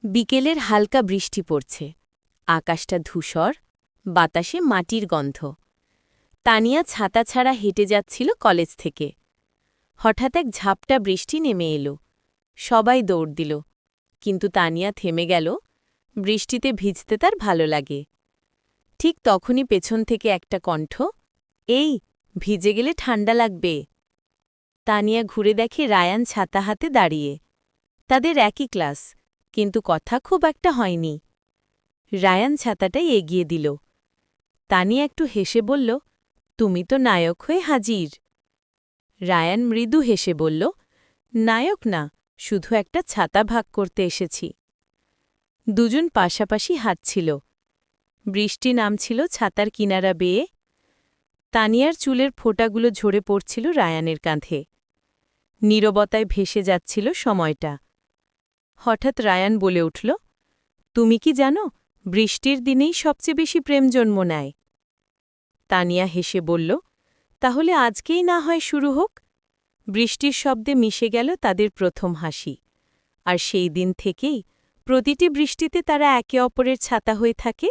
বিকেলের হালকা বৃষ্টি পড়ছে। আকাশটা ধূসর, বাতাসে মাটির গন্ধ। তানিয়া ছাতা ছাড়া হেঁটে যাচ্ছিল কলেজ থেকে। হঠাৎ এক ঝাপটা বৃষ্টি নেমে এলো। সবাই দৌড় দিল, কিন্তু তানিয়া থেমে গেল। বৃষ্টিতে ভিজতে তার ভালো লাগে। ঠিক তখনই পেছন থেকে একটা কণ্ঠ, এই, ভিজে গেলে ঠান্ডা লাগবে। তানিয়া ঘুরে দেখে রায়ান ছাতা হাতে দাঁড়িয়ে। তাদের একই ক্লাস, কিন্তু কথা খুব একটা হয়নি। রায়ান ছাতাটাই এগিয়ে দিল। তানিয়া একটু হেসে বলল, তুমি তো নায়ক হয়ে হাজির। রায়ান মৃদু হেসে বলল, নায়ক না, শুধু একটা ছাতা ভাগ করতে এসেছি। দুজন পাশাপাশি হাঁটছিল। বৃষ্টি নামছিল ছাতার কিনারা বেয়ে। তানিয়ার চুলের ফোঁটাগুলো ঝরে পড়ছিল রায়ানের কাঁধে। নীরবতায় ভেসে যাচ্ছিল সময়টা। হঠাৎ রায়ান বলে উঠল, তুমি কি জানো, বৃষ্টির দিনেই সবচেয়ে বেশি প্রেম জন্ম নেয়। তানিয়া হেসে বলল, তাহলে আজকেই না হয় শুরু হোক। বৃষ্টির শব্দে মিশে গেল তাদের প্রথম হাসি। আর সেই দিন থেকেই প্রতিটি বৃষ্টিতে তারা একে অপরের ছাতা হয়ে থাকে।